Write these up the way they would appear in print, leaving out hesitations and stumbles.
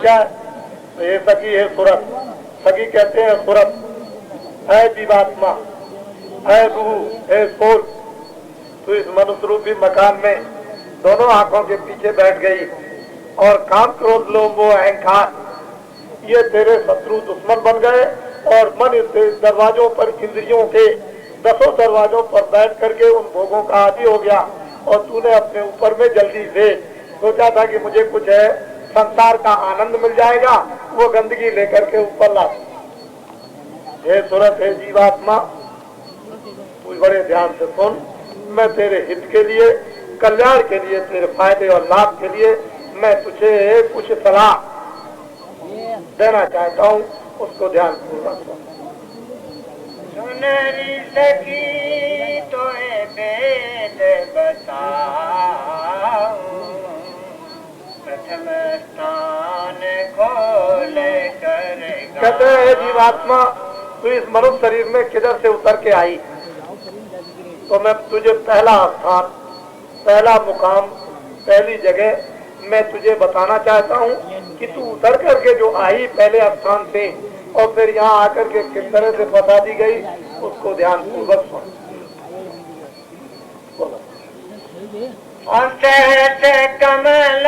क्या है? तो ये सखी है सूरत, सखी कहते हैं सूरत है जीवात्मा, है रूह, है सोल। तो इस मनुष्य रूपी मकान में दोनों आंखों के पीछे बैठ गई और काम, क्रोध, लोभ, मोह, अहंकार ये तेरे शत्रु दुश्मन बन गए और मन इस दरवाजों पर, इंद्रियों के 10 दरवाजों पर बैठ करके उन भोगों का आदी हो गया। और तूने अपने ऊपर में जल्दी से सोचा था कि मुझे कुछ है संसार का आनंद मिल जाएगा, वो गंदगी लेकर के ऊपर ला। हे सूरत, हे जीवात्मा, तू बड़े ध्यान से सुन। मैं तेरे हित के लिए, कल्याण के लिए, तेरे फायदे और लाभ के लिए मैं तुझे कुछ सलाह देना चाहता हूँ, उसको ध्यान पूर्वक सुन। सुनरी सखी तो वेद बताऊं, प्रथम स्थान खोल कर कहते हैं जीवात्मा, तू इस मनुष्य शरीर में किधर से उतर के आई? तो मैं तुझे पहला स्थान, पहला मुकाम, पहली जगह मैं तुझे बताना चाहता हूँ कि तू उतर करके जो आई पहले स्थान से और फिर यहाँ आकर के किस तरह से बता दी गई, उसको ध्यान पूर्वक सुन। सहस कमल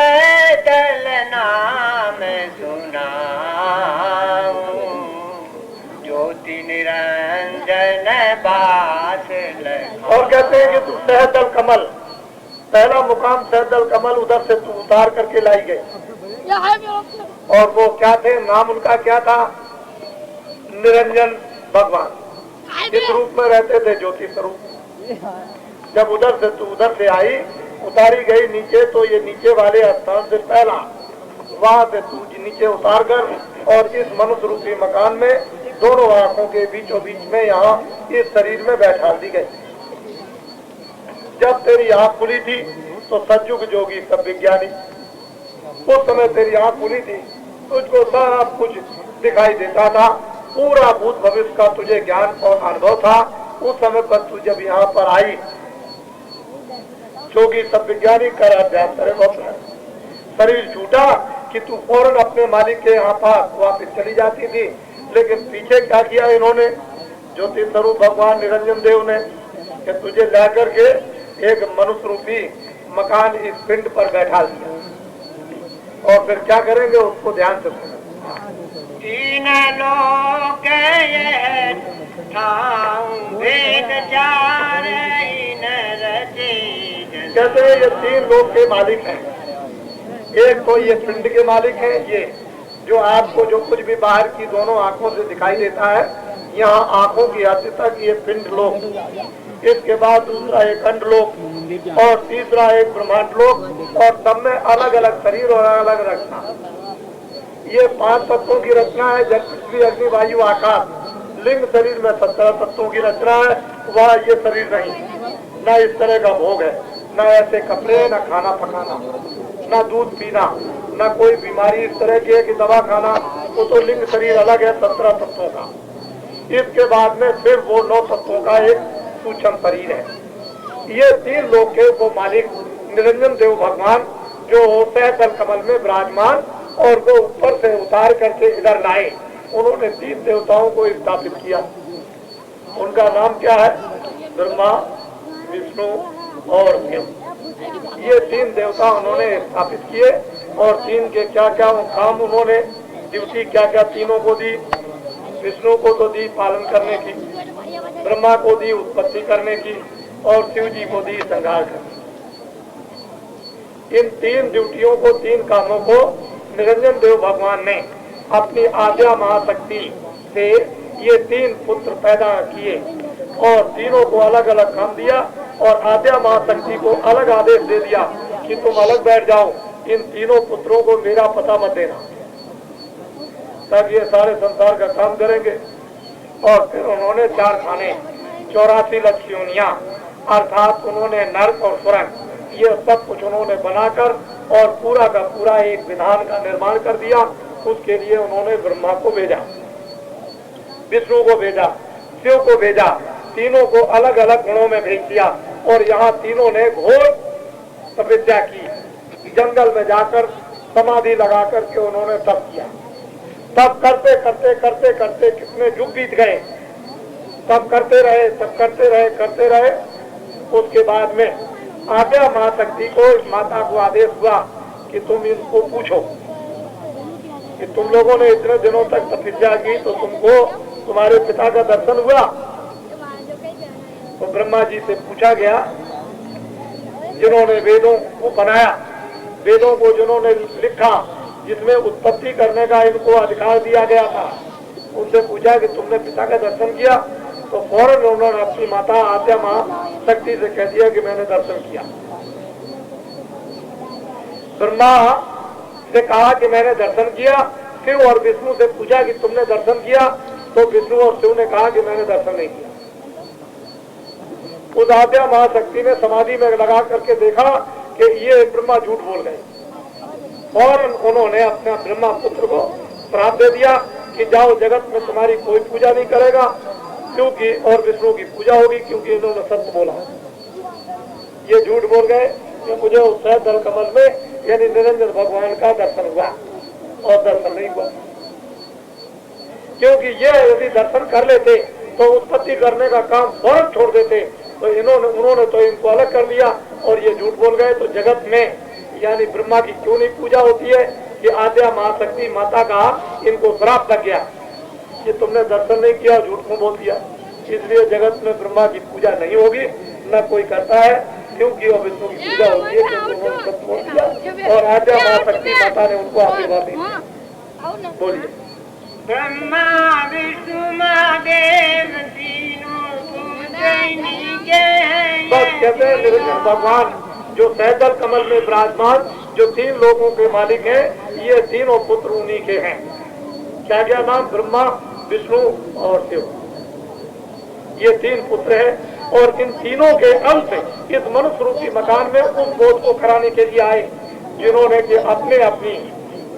दल नाम सुनाऊं, ज्योति निरंजन बास लगा। और कहते हैं कि तू सहदल कमल, पहला मुकाम सहदल कमल, उधर से तू उतार करके लाई गई। और वो क्या थे, नाम उनका क्या था? निरंजन भगवान। इस रूप में रहते थे, ज्योति स्वरूप। जब उधर से तू उधर से आई, उतारी गई नीचे, तो ये नीचे वाले स्थान से पहला, वहां से तू नीचे उतार कर और इस मनुष्य रूपी मकान में दोनों आंखों के बीचों बीच में यहाँ इस शरीर में बैठा दी गई। जब तेरी आंख खुली थी तो सज्जुग जोगी सब विज्ञानी, उस समय तेरी आंख खुली थी, तुझको सब कुछ दिखाई देता था, पूरा भूत भविष्य का तुझे ज्ञान और अनुभव था। उस समय पर तू जब यहाँ पर आई, जोगी सब विज्ञानी कर अभ्यास करे, शरीर छूटा कि तू फौरन अपने मालिक के यहाँ पास वापिस चली जाती थी। लेकिन पीछे क्या किया इन्होंने, ज्योति स्वरूप भगवान निरंजन देव ने, कि तुझे ला करके एक मनुष्य रूपी मकान इस पिंड पर बैठा दिया। और फिर क्या करेंगे उसको ध्यान से सुनो। तीन लोक वेद चार कहते हैं ये 3 लोक के मालिक हैं। एक तो ये पिंड के मालिक हैं, ये जो आपको जो कुछ भी बाहर की दोनों आंखों से दिखाई देता है, यहाँ आंखों की हद तक ये पिंड लोक, इसके बाद दूसरा एक अंड लोक और तीसरा एक ब्रह्मांड लोक, और सब में अलग अलग शरीर और अलग रचना। ये 5 तत्वों की रचना है, जल, पृथ्वी, अग्नि, वायु, आकाश। लिंग शरीर में 17 तत्वों की रचना है, वह ये शरीर नहीं, न इस तरह का भोग है, न ऐसे कपड़े, न खाना पकाना, न दूध पीना, न कोई बीमारी इस तरह की है कि दवा खाना, वो तो लिंग शरीर अलग है 17 तत्वों का। इसके बाद में फिर वो 9 तत्वों का एक सूक्ष्म शरीर है। ये 3 लोक के वो मालिक निरंजन देव भगवान जो सहदल कमल में विराजमान और वो ऊपर से उतार करके इधर लाए, उन्होंने 3 देवताओं को स्थापित किया। उनका नाम क्या है? ब्रह्मा, विष्णु और शिव। ये 3 देवता उन्होंने स्थापित किए और 3 के क्या क्या काम उन्होंने, ड्यूटी क्या क्या तीनों को दी। विष्णु को तो दी पालन करने की, ब्रह्मा को दी उत्पत्ति करने की, और शिव जी को दी संहार करने की। इन 3 ड्यूटियों को, 3 कामों को निरंजन देव भगवान ने अपनी आद्या महाशक्ति से ये 3 पुत्र पैदा किए और तीनों को अलग अलग काम दिया और आद्या महाशक्ति को अलग आदेश दे दिया कि तुम अलग बैठ जाओ, इन तीनों पुत्रों को मेरा पता मत देना, ताकि ये सारे संसार का काम करेंगे। और फिर उन्होंने 4 खाने, 84 लक्ष योनियां, अर्थात उन्होंने नर्क और सुरंग, ये सब कुछ उन्होंने बनाकर और पूरा का पूरा एक विधान का निर्माण कर दिया। उसके लिए उन्होंने ब्रह्मा को भेजा, विष्णु को भेजा, शिव को भेजा, तीनों को अलग अलग गुणों में भेज दिया। और यहाँ तीनों ने घोर तपस्या की, जंगल में जाकर समाधि लगा करके उन्होंने तप किया। तप करते करते करते करते कितने युग बीत गए, तप करते रहे, तप करते रहे। उसके बाद में आज्ञा महाशक्ति को, माता को आदेश हुआ कि तुम इनको पूछो कि तुम लोगों ने इतने दिनों तक तपस्या की तो तुमको तुम्हारे पिता का दर्शन हुआ? तो ब्रह्मा जी से पूछा गया, जिन्होंने वेदों को बनाया, वेदों को जिन्होंने लिखा, जिसमें उत्पत्ति करने का इनको अधिकार दिया गया था, उनसे पूछा कि तुमने पिता का दर्शन किया? तो फौरन उन्होंने अपनी माता आद्या महाशक्ति से कह दिया कि मैंने दर्शन किया। ब्रह्मा से कहा कि मैंने दर्शन किया। शिव और विष्णु से पूछा कि तुमने दर्शन किया? तो विष्णु और शिव ने कहा कि मैंने दर्शन नहीं किया। उस आद्या महाशक्ति ने समाधि में लगा करके देखा कि ये ब्रह्मा झूठ बोल गए, और उन्होंने अपने ब्रह्मा पुत्र को श्राप दे दिया कि जाओ, जगत में तुम्हारी कोई पूजा नहीं करेगा, क्योंकि और विष्णु की पूजा होगी, क्योंकि इन्होंने सत्य बोला। ये झूठ बोल गए कि मुझे उस दल कमल में यानी निरंजन भगवान का दर्शन हुआ, और दर्शन नहीं हुआ। क्योंकि ये यदि दर्शन कर लेते तो उत्पत्ति करने का काम फौरन छोड़ देते, तो उन्होंने तो इनको अलग कर लिया और ये झूठ बोल गए। तो जगत में यानी ब्रह्मा की क्यों नहीं पूजा होती है कि आद्या महाशक्ति माता का इनको श्राप लग गया कि तुमने दर्शन नहीं किया, झूठ को बोल दिया, इसलिए जगत में ब्रह्मा की पूजा नहीं होगी, न कोई करता है, क्योंकि वो विष्णु की पूजा होती है, क्योंकि उन्होंने सत्य बोल दिया और आद्या महाशक्ति माता ने उनको आशीर्वाद दिया। बोलिए। ब्रह्मा विष्णु महादेव तीनों पूजनीय हैं। बस कहते हैं निरंजन भगवान जो सहजल कमल में विराजमान, जो 3 लोगों के मालिक हैं, ये तीनों पुत्र उन्हीं के हैं। क्या क्या नाम? ब्रह्मा, विष्णु और शिव। ये 3 पुत्र हैं, और इन तीनों के अंश इस मनुष्य रूपी मकान में उस बोध को कराने के लिए आए जिन्होंने कि अपने अपनी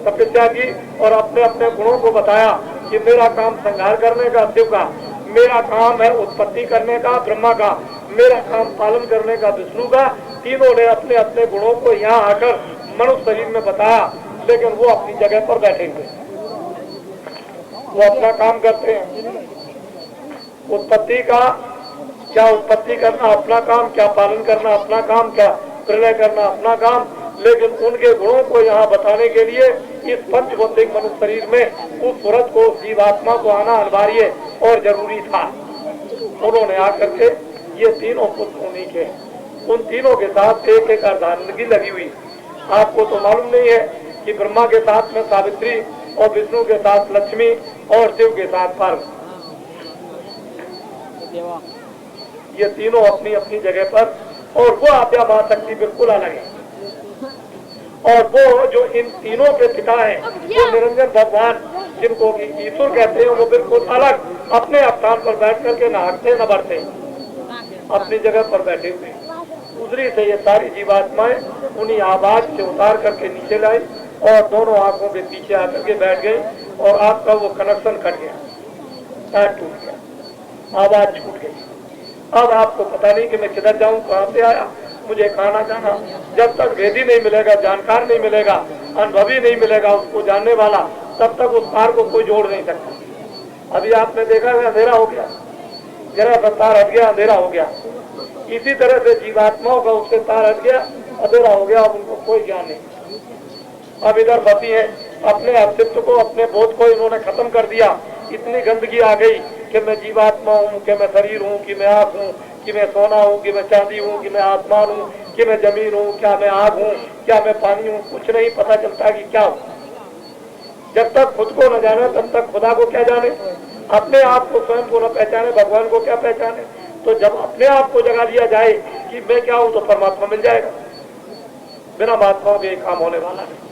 तपस्या की और अपने अपने गुणों को बताया कि मेरा काम संहार करने का शिव का, मेरा काम है उत्पत्ति करने का ब्रह्मा का, मेरा काम पालन करने का विष्णु का। तीनों ने अपने अपने गुणों को यहाँ आकर मनुष्य शरीर में बताया, लेकिन वो अपनी जगह पर बैठे हुए, वो अपना काम करते हैं। उत्पत्ति का क्या, उत्पत्ति करना अपना काम, क्या पालन करना अपना काम, क्या प्रलय करना अपना काम, लेकिन उनके गुणों को यहाँ बताने के लिए इस पंचभौतिक मनुष्य शरीर में उस सूरज को, जीवात्मा को आना अनिवार्य और जरूरी था। उन्होंने आकर के ये तीनों पुत्र उन्हीं के, उन तीनों के साथ एक एक अर्धांगिनी लगी हुई। आपको तो मालूम नहीं है कि ब्रह्मा के साथ में सावित्री और विष्णु के साथ लक्ष्मी और शिव के साथ पार्वती, ये तीनों अपनी अपनी जगह पर, और वो आद्या महाशक्ति बिल्कुल अलग है। और वो जो इन तीनों के पिता हैं, वो निरंजन भगवान जिनको ईश्वर कहते हैं, वो बिल्कुल अलग अपने स्थान पर बैठ करके न हटते न बढ़ते, अपनी जगह पर बैठे हुए। दूसरी से ये सारी जीवात्माएं उन्हीं आवाज से उतार करके नीचे लाई और दोनों आंखों के पीछे आकर के बैठ गए, और आपका वो कनेक्शन कट गया, तार टूट गया, आवाज छूट गई। अब आपको पता नहीं कि मैं किधर जाऊं, कहां से आया, मुझे खाना जाना। जब तक वेदी नहीं मिलेगा, जानकार नहीं मिलेगा, अनुभवी नहीं मिलेगा, उसको जानने वाला, तब तक उस तार को कोई जोड़ नहीं सकता। अभी आपने देखा है अंधेरा हो गया, जरा सा तार हट गया, अंधेरा हो गया। इसी तरह से जीवात्माओं का उससे तार हट गया, अंधेरा हो गया, अब उनको कोई ज्ञान नहीं। अब इधर फंसी है, अपने अस्तित्व को, अपने बोध को इन्होंने खत्म कर दिया। इतनी गंदगी आ गई कि मैं जीवात्मा हूँ, कि मैं शरीर हूँ, कि मैं आँख हूँ, कि मैं सोना हूँ, कि मैं चांदी हूँ, कि मैं आसमान हूँ, कि मैं जमीन हूँ, क्या मैं आग हूँ, क्या मैं पानी हूँ, कुछ नहीं पता चलता कि क्या हूँ। जब तक खुद को न जाने तब तक खुदा को क्या जाने, अपने आप को स्वयं को न पहचाने, भगवान को क्या पहचाने। तो जब अपने आप को जगा लिया जाए कि मैं क्या हूँ, तो परमात्मा मिल जाएगा। बिना महात्माओं के काम होने वाला है।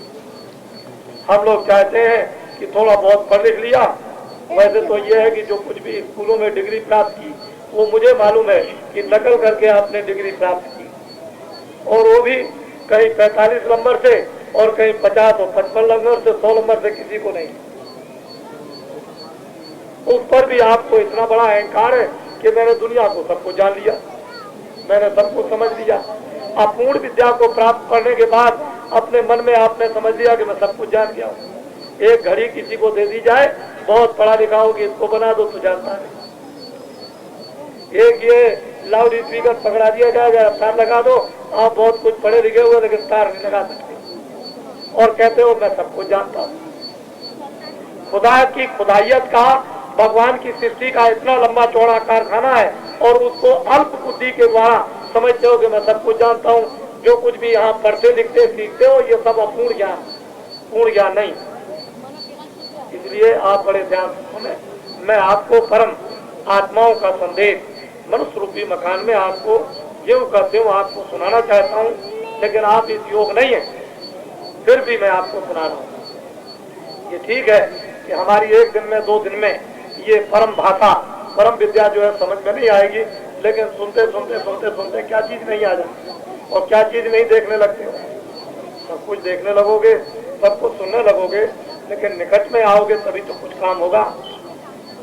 हम लोग चाहते हैं कि थोड़ा बहुत पढ़ लिख लिया, वैसे तो ये है कि जो कुछ भी स्कूलों में डिग्री प्राप्त की, वो मुझे मालूम है कि नकल करके आपने डिग्री प्राप्त की, और वो भी कहीं 45 नंबर से और कहीं 50 और 55 नंबर से, 100 नंबर से किसी को नहीं। उस पर भी आपको इतना बड़ा अहंकार है कि मैंने दुनिया को सबको जान लिया, मैंने सबको समझ लिया। अपूर्ण विद्या को प्राप्त करने के बाद अपने मन में आपने समझ लिया कि मैं सब कुछ जान गया हूँ। एक घड़ी किसी को दे दी जाए, बहुत पढ़ा लिखा हो कि इसको बना दो तो जानता नहीं। एक ये लाउड स्पीकर पकड़ा दिया जाएगा, तार लगा दो, आप बहुत कुछ पढ़े लिखे हुए लेकिन तार नहीं लगा सकते और कहते हो मैं सब कुछ जानता हूँ। खुदा की खुदाइयत का, भगवान की सृष्टि का इतना लंबा चौड़ा कारखाना है और उसको अल्प बुद्धि के द्वारा समझते हो कि मैं सब कुछ जानता हूँ। जो कुछ भी यहाँ पढ़ते लिखते सीखते हो ये सब अपूर्ण ज्ञान, पूर्ण ज्ञान नहीं। इसलिए आप बड़े ध्यान से सुने। मैं आपको परम आत्माओं का संदेश मनुष्य रूपी मकान में आपको ज्यों का त्यों आपको सुनाना चाहता हूँ, लेकिन आप इस योग नहीं है, फिर भी मैं आपको सुना रहा हूँ। ये ठीक है कि हमारी एक दिन में 2 दिन में ये परम भाषा, परम विद्या जो है समझ में नहीं आएगी, लेकिन सुनते सुनते सुनते सुनते क्या चीज नहीं आ जाती और क्या चीज नहीं देखने लगते हो। सब कुछ देखने लगोगे, सब कुछ सुनने लगोगे, लेकिन निकट में आओगे तभी तो कुछ काम होगा।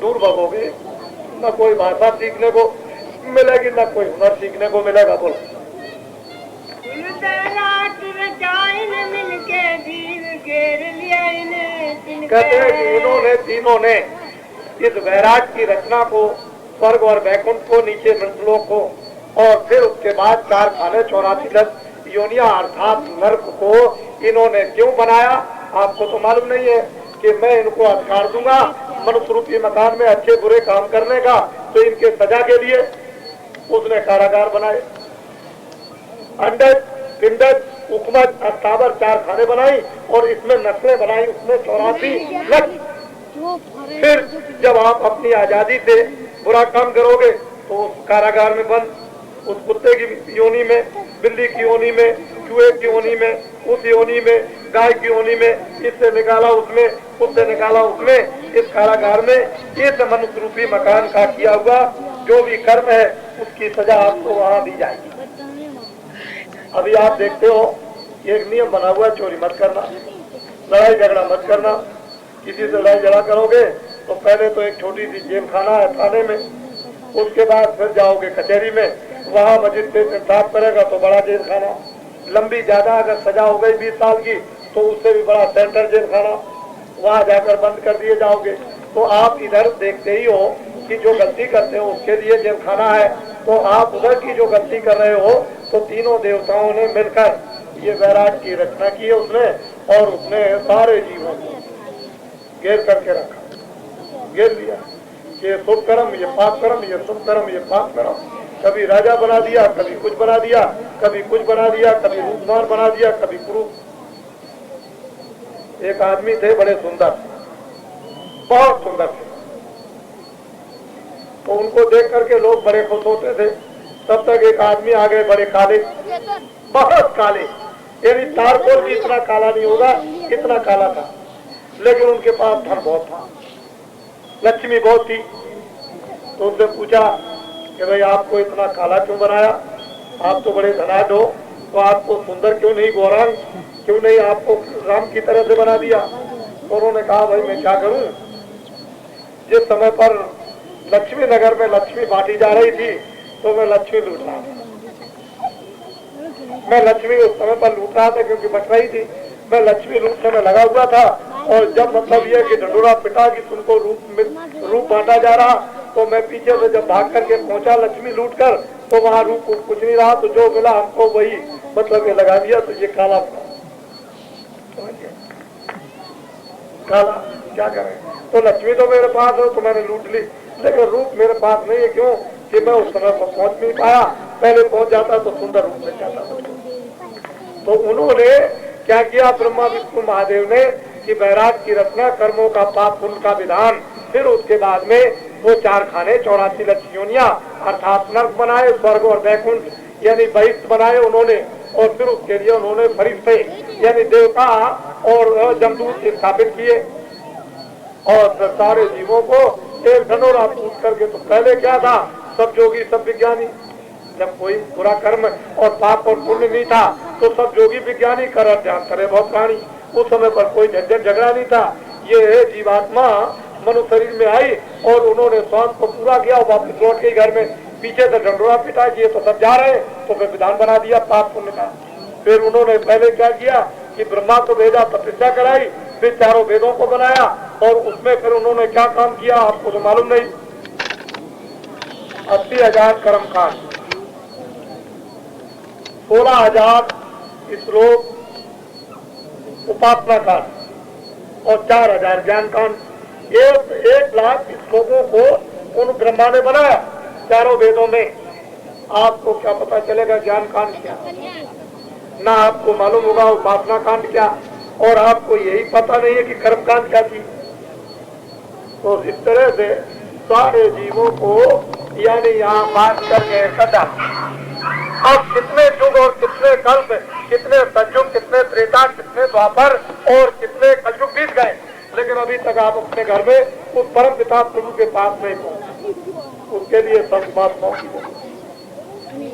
दूर भगोगे, न कोई भाषा सीखने को मिलेगी, न कोई हुनर सीखने को मिलेगा। बोलो कहते हैं कि इन्होंने तीनों ने इस वैराट की रचना को, स्वर्ग और वैकुंठ को, नीचे मृतलोक को और फिर उसके बाद 4 खाने 84 योनिया अर्थात नर्क को इन्होंने क्यों बनाया? आपको तो मालूम नहीं है कि मैं इनको अधिकार दूंगा मनुष्य रूपी मकान में अच्छे बुरे काम करने का, तो इनके सजा के लिए उसने कारागार बनाए। अंडज, पिंडज, उकमज, अस्तावर 4 खाने बनाई और इसमें नस्लें बनाई, उसमें 84 लक्ष्य। फिर जब आप अपनी आजादी से बुरा काम करोगे तो उस कारागार में बंद, उस कुत्ते की योनि में, बिल्ली की योनि में, चूहे की योनि में, उस योनि में, गाय की योनि में, इससे निकाला उसमें, उससे निकाला उसमें, इस कारागार में इस मनुष्य रूपी मकान का किया हुआ जो भी कर्म है उसकी सजा आपको वहाँ दी जाएगी। अभी आप देखते हो एक नियम बना हुआ है, चोरी मत करना, लड़ाई झगड़ा मत करना। किसी से लड़ाई झगड़ा करोगे तो पहले तो एक छोटी सी जेल खाना है थाने में, उसके बाद फिर जाओगे कचहरी में, वहाँ मजिस्ट्रेट इंसाफ करेगा तो बड़ा जेल खाना, लंबी ज्यादा अगर सजा हो गई 20 साल की तो उससे भी बड़ा सेंटर जेल खाना, वहाँ जाकर बंद कर दिए जाओगे। तो आप इधर देखते ही हो कि जो गलती करते हो उसके लिए जेल खाना है, तो आप उधर की जो गलती कर रहे हो तो तीनों देवताओं ने मिलकर ये वैराट की रचना की है उसने, और उसने सारे जीवों को घेर करके रखा, घेर लिया। ये शुभ कर्म, ये पाप कर्म, ये शुभ कर्म, ये पाप कर्म। कभी राजा बना दिया, कभी कुछ बना दिया, कभी कुछ बना दिया, कभी रूपवान बना दिया, कभी कुरूप। एक आदमी थे बड़े सुंदर, बहुत सुंदर थे, तो उनको देख करके लोग बड़े खुश होते थे। तब तक एक आदमी आ गए बड़े काले, बहुत काले, यानी तारकोल भी इतना काला नहीं होगा, इतना काला था, लेकिन उनके पास धन बहुत था, लक्ष्मी बहुत थी। तो उनसे पूछा कि भाई आपको इतना काला क्यों बनाया? आप तो बड़े धनाढ्य हो, तो आपको सुंदर क्यों नहीं, गौरांग क्यों नहीं, आपको राम की तरह से बना दिया? तो उन्होंने कहा भाई मैं क्या करूं, जिस समय पर लक्ष्मी नगर में लक्ष्मी बांटी जा रही थी तो मैं लक्ष्मी लूट रहा था। मैं लक्ष्मी उस समय पर लूट रहा था क्योंकि बच रही थी, मैं लक्ष्मी लूटने में लगा हुआ था। और जब मतलब ये कि ढंडोरा पिटा कि तुमको रूप बांटा जा रहा, तो मैं पीछे से जब भाग करके पहुंचा लक्ष्मी लूट कर, तो वहाँ रूप कुछ नहीं रहा, तो जो मिला हमको वही मतलब ये लगा दिया। तो ये काला काला क्या करें, तो लक्ष्मी तो मेरे पास है तो मैंने लूट ली, लेकिन रूप मेरे पास नहीं है। क्यों कि मैं उस समय पर पहुंच नहीं पाया, पहले पहुंच जाता तो सुंदर रूप मिल जाता। तो उन्होंने क्या किया, ब्रह्मा विष्णु महादेव ने, कि वैराट की रचना, कर्मों का पाप पुण्य का विधान, फिर उसके बाद में वो 4 खाने 84 लक्ष्य योनियां अर्थात नर्क बनाए, स्वर्ग और वैकुंठ यानी बहिष्ठ बनाए उन्होंने, और फिर उसके लिए उन्होंने फरिश्ते यानी देवता और जमदूत स्थापित किए, और सारे जीवों को एक ढंडोरा पूछ करके। तो पहले क्या था, सब जोगी सब विज्ञानी, जब कोई बुरा कर्म और पाप और पुण्य नहीं था तो सब जोगी विज्ञानी कर ध्यान करे बहुत प्राणी। उस समय पर कोई झंझट झगड़ा नहीं था। ये जीवात्मा मनुष्य शरीर में आई और उन्होंने स्वास्थ्य को पूरा किया और वापस लौट के घर में पीछे से ढंडोरा पिटा किए, तो सब जा रहे, तो फिर विधान बना दिया पाप पुण्य का। फिर उन्होंने पहले क्या किया कि ब्रह्मा को भेजा, तपस्या कराई, फिर चारों वेदों को बनाया और उसमें फिर उन्होंने क्या काम किया आपको तो मालूम नहीं। 80,000 कर्मकांड, 16,000 श्लोक उपासना कांड और 4,000 ज्ञान कांड। 1 लाख श्लोकों को उन ब्रह्मा ने बनाया चारों वेदों में। आपको क्या पता चलेगा ज्ञान कांड क्या, ना आपको मालूम होगा उपासना कांड क्या, और आपको यही पता नहीं है कि कर्म कांड क्या थी। तो इस तरह से सारे जीवों को यानी यहाँ बात करके सदा अब कितने युग और कितने कल्प, कितने सतयुग, कितने त्रेता, कितने द्वापर और कितने कलयुग बीत गए, लेकिन अभी तक आप अपने घर में उस परम पिता प्रभु के पास नहीं पहुंचे। उसके लिए संत महात्माओं की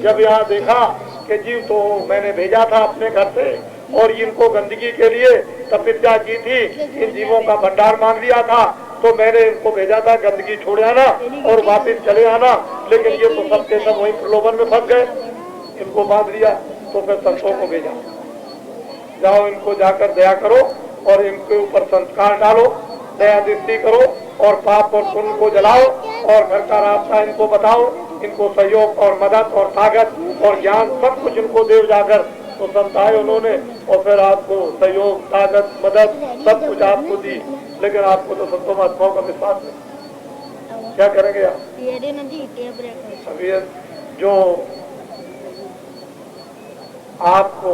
जब यहाँ देखा कि जीव तो मैंने भेजा था अपने घर से और इनको गंदगी के लिए तपस्या की थी, इन जीवों का भंडार मांग लिया था, तो मैंने इनको भेजा था गंदगी छोड़ आना और वापस चले आना, लेकिन ये तो सबके सब वही प्रलोभन में फंस गए, इनको बांध लिया। तो फिर संतों को भेजा, जाओ इनको जाकर दया करो और इनके ऊपर संस्कार डालो, दया दृष्टि करो और पाप और पुण्य को जलाओ और घर का रास्ता इनको बताओ, इनको सहयोग और मदद और ताकत और ज्ञान सब कुछ इनको दे जाकर। तो संत आए उन्होंने और फिर आपको सहयोग, ताकत, मदद सब कुछ आपको दी, लेकिन आपको तो संतों महात्माओं का विश्वास नहीं। क्या करेंगे आप? अभी जो आपको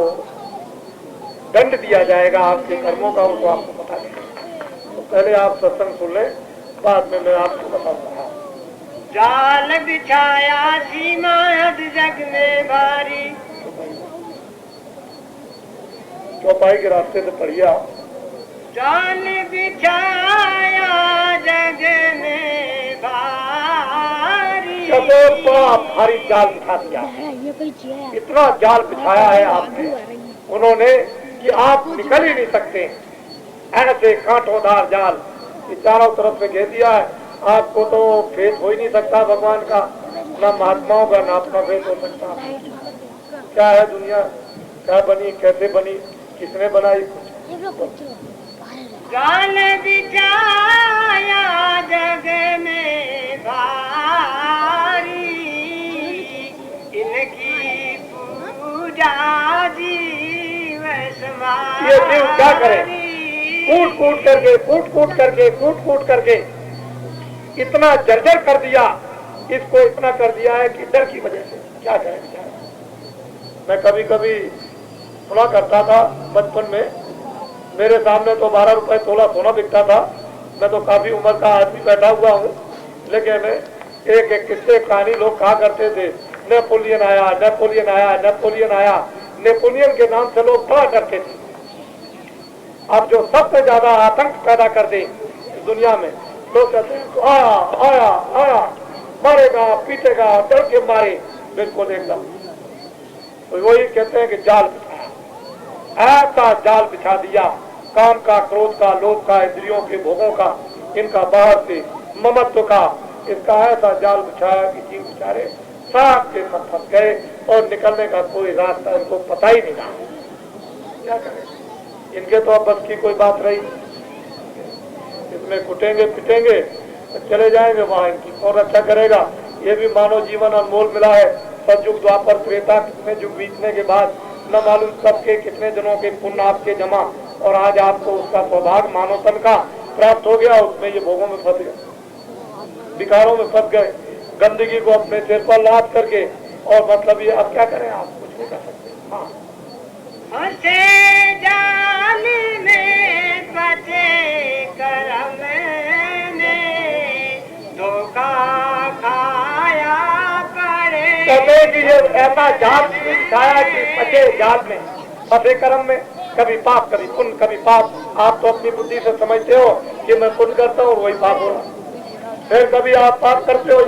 दंड दिया जाएगा आपके कर्मों का, वो तो आपको पता नहीं। तो पहले आप सत्संग सुन लें, बाद में मैं आपको बताऊंगा। जाल बिछाया सीमा जग में भारी, चौपाई के रास्ते से पढ़िया। जाल बिछाया जग में भारी, बड़ा भारी जाल बिछा दिया, इतना जाल बिछाया है आपने उन्होंने कि आप निकल ही नहीं सकते। ऐसे कांटोदार जाल चारों तरफ से घेर दिया है, आपको तो भेद हो ही नहीं सकता भगवान का, ना महात्माओं का, ना अपना भेद हो सकता। क्या है दुनिया, क्या बनी, कैसे बनी, किसने बनाई? जाल बिछाया जग में भारी, इनकी पूजा जीव समारी। ये जीव क्या करे, कूट कूट करके कूट कूट करके कूट कूट करके इतना जर्जर कर दिया, इसको इतना कर दिया है कि डर की वजह से क्या करें। मैं कभी कभी सुना करता था बचपन में, मेरे सामने तो 12 रुपए तोला सोना बिकता था, मैं तो काफी उम्र का आदमी बैठा हुआ हूँ, लेकिन एक एक किस्से कहानी लोग कहा करते थे, नेपोलियन आया, नेपोलियन आया, नेपोलियन आया। नेपोलियन के नाम से लोग बड़ा डरते थे। अब जो सबसे ज्यादा आतंक पैदा कर दे दुनिया में, लोग कहते हैं आया आया आया, मारेगा पीटेगा, डर के मारे, बिल्कुल एकदम। तो वही कहते हैं कि जाल बिछाया, ऐसा जाल बिछा दिया, काम का, क्रोध का, लोभ का, इंद्रियों के भोगों का, इनका बाहर से ममत्व का, इसका ऐसा जाल बिछाया कि जीव बेचारे साथ के सब फंस गए और निकलने का कोई रास्ता इनको पता ही नहीं रहा। क्या करें, इनके तो अब बस की कोई बात रही, इसमें कुटेंगे पिटेंगे तो चले जाएंगे वहां, इनकी कौन रक्षा करेगा। ये भी मानव जीवन अनमोल मिला है, सतयुग द्वापर त्रेता कितने युग बीतने के बाद न मालूम सबके कितने जनों के पुण्य आपके जमा, और आज आपको उसका सौभाग्य मानव तन का प्राप्त हो गया, उसमें ये भोगों में फंस गए, विकारों में फंस गए, गंदगी को अपने सिर पर लाद करके। और मतलब ये अब क्या करें, आप कुछ नहीं कर सकते। हाँ, हंसे जाल में बचे करम ने, धोखा खाया पड़े। कहते कि ये ऐसा जाल बिछाया कि बचे जाल में, फंसे कर्म में, कभी पाप कभी पुण्य कभी पाप। आप तो अपनी बुद्धि से समझते हो कि मैं पुण्य करता हूँ वही पाप हो रहा, फिर कभी आप पाप करते हो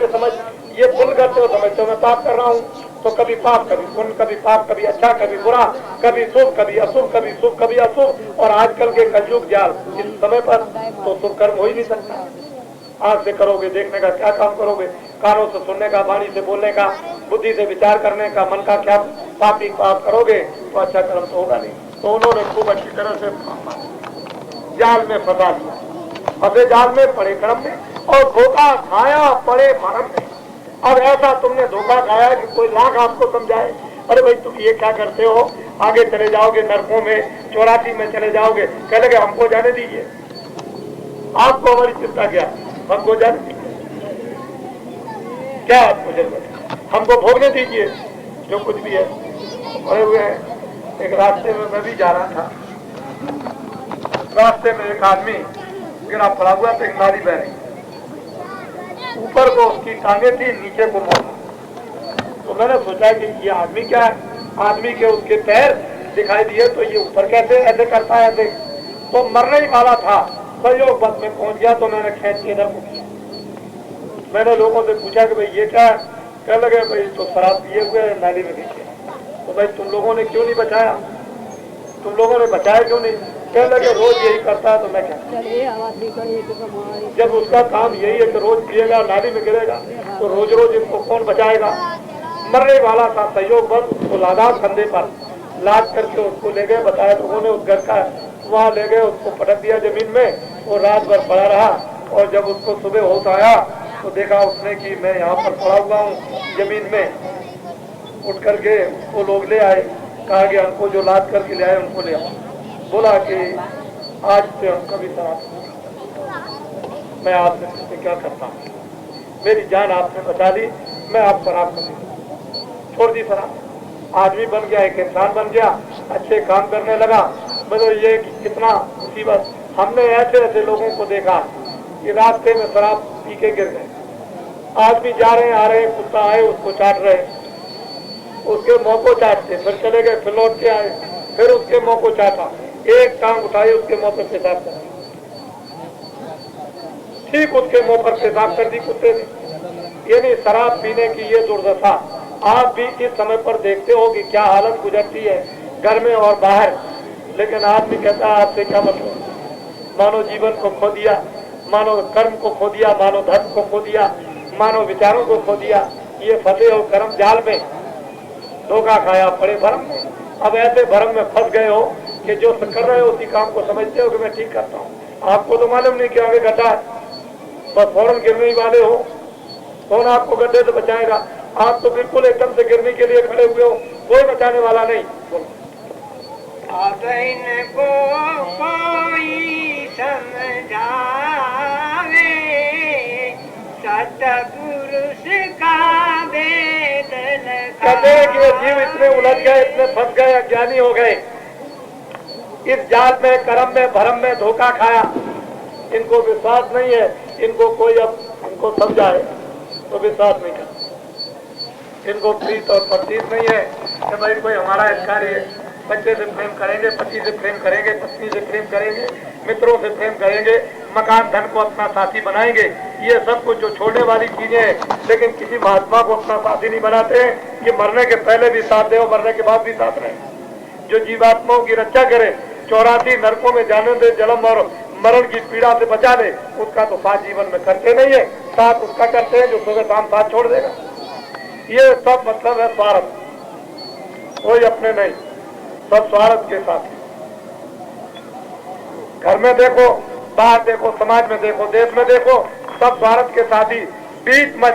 ये पुण्य करते हो, समझते हो मैं पाप कर रहा हूँ। तो कभी पाप कभी पुण्य, कभी पाप कभी अच्छा कभी बुरा, कभी शुभ कभी अशुभ, कभी शुभ कभी अशुभ। और आजकल के कलयुग जाल इस समय पर तो शुभ कर्म हो ही नहीं सकता। आंख से करोगे देखने का क्या काम करोगे, कानों से सुनने का, वाणी से बोलने का, बुद्धि से विचार करने का, मन का क्या पापी पाप करोगे तो अच्छा कर्म तो होगा नहीं। तो उन्होंने खूब अच्छी तरह से जाल में फंसा दिया। फंसे जाल में पड़े कर्म में और धोखा खाया पड़े भरम में। अब ऐसा तुमने धोखा खाया कि कोई लाख आपको समझाए, अरे भाई तुम ये क्या करते हो, आगे चले जाओगे नरकों में, 84 में चले जाओगे। कह लगे हमको जाने दीजिए, आपको हमारी चिंता क्या, हमको जाने दीजिए, क्या आपको जरूरत है, हमको भोगने दीजिए जो कुछ भी है। पड़े हुए हैं। एक रास्ते में मैं भी जा रहा था, रास्ते में एक आदमी गिरा पड़ा हुआ था, एक नाली बह रही, ऊपर को उसकी टांगे थी, नीचे को मोड़। तो मैंने सोचा कि ये आदमी क्या है, आदमी के उसके पैर दिखाई दिए तो ये ऊपर कैसे ऐसे करता है ऐसे। तो मरने ही वाला था, संयोग बस में पहुंच गया तो मैंने खींच के इधर को किया। मैंने लोगों से पूछा कि भाई ये क्या है, कह लगे भाई तो शराब पिए हुए नाली में गिर गया। तो भाई तुम लोगों ने क्यों नहीं बचाया, तुम लोगों ने बचाया क्यों नहीं, कह लगे रोज यही करता है। तो मैं क्या, जब उसका काम यही है कि रोज पिएगा नाली में गिरेगा तो रोज रोज इसको कौन बचाएगा। मरने वाला था, सहयोग बस उसको लादा कंधे पर, लाद करके उसको ले गए। बताया लोगों ने, उस घर का वहाँ ले गए, उसको पटक दिया जमीन में। वो रात भर पड़ा रहा और जब उसको सुबह होश आया तो देखा उसने कि मैं यहाँ पर पड़ा हुआ हूँ जमीन में। उठ करके उसको लोग ले आए, कहा कि हमको जो लाद करके ले आए उनको ले आओ। बोला कि आज से हम कभी शराब, मैं आपसे क्या करता हूँ, मेरी जान आपने बचा ली, मैं आप शराब कभी छोड़ दी शराब। आदमी बन गया, एक इंसान बन गया, अच्छे काम करने लगा। मतलब ये कितना मुसीबत। हमने ऐसे ऐसे लोगों को देखा कि रास्ते में शराब पी के गिर गए। आदमी जा रहे हैं आ रहे हैं, कुत्ता आए उसको चाट रहे, उसके मुंह को चाटते, फिर चले गए, फिर लौट के आए, फिर उसके मुंह को चाटा, एक टांग उठाई उसके मुंह पर पेशाब कर, ठीक उसके मुंह पर पेशाब कर दी कुत्ते ने। यानी शराब पीने की ये दुर्दशा आप भी इस समय पर देखते हो कि क्या हालत गुजरती है घर में और बाहर। लेकिन आदमी कहता है आपसे क्या मतलब, मानो जीवन को खो दिया, मानो कर्म को खो दिया, मानो धर्म को खो दिया, मानो विचारों को खो दिया। ये फंसे हो कर्म जाल में, धोखा खाया पड़े भरम में। अब ऐसे भरम में फंस गए हो कि जो कर रहे हो उसी काम को समझते हो कि मैं ठीक करता हूँ, आपको तो मालूम नहीं कि आगे गड्ढा है, बस फौरन गिरने ही वाले हो। कौन आपको गड्ढे से बचाएगा, आप तो बिल्कुल एकदम से गिरने के लिए खड़े हुए हो, कोई बचाने वाला नहीं। अब इनको कोई समझावे, सतपुरुष का वेदन। कहते हैं कि ये जीव इतने उलझ गए, इतने फंस गए, अज्ञानी हो गए, इस जाल में, कर्म में, भरम में धोखा खाया, इनको विश्वास नहीं है। इनको कोई अब इनको समझाए तो विश्वास नहीं करता, इनको प्रीत और प्रतीत नहीं है कि भाई कोई हमारा अधिकार है। बच्चे से प्रेम करेंगे, पति से प्रेम करेंगे, पत्नी से प्रेम करेंगे, मित्रों से प्रेम करेंगे, मकान धन को अपना साथी बनाएंगे, ये सब कुछ जो छोड़ने वाली चीजें हैं। लेकिन किसी महात्मा को अपना साथी नहीं बनाते हैं कि मरने के पहले भी साथ दे और मरने के बाद भी साथ रहे, जो जीवात्माओं की रक्षा करे, 84 नरकों में जाने दे, जन्म और मरण की पीड़ा से बचा ले, उसका तो साथ जीवन में करते नहीं है। साथ उसका करते हैं जो सुबह शाम साथ छोड़ देगा। ये सब मतलब है स्वार्थ, कोई अपने नहीं, सब स्वार्थ के साथ। घर में देखो, बाहर देखो, समाज में देखो, देश में देखो, सब स्वार्थ के साथ ही बीच में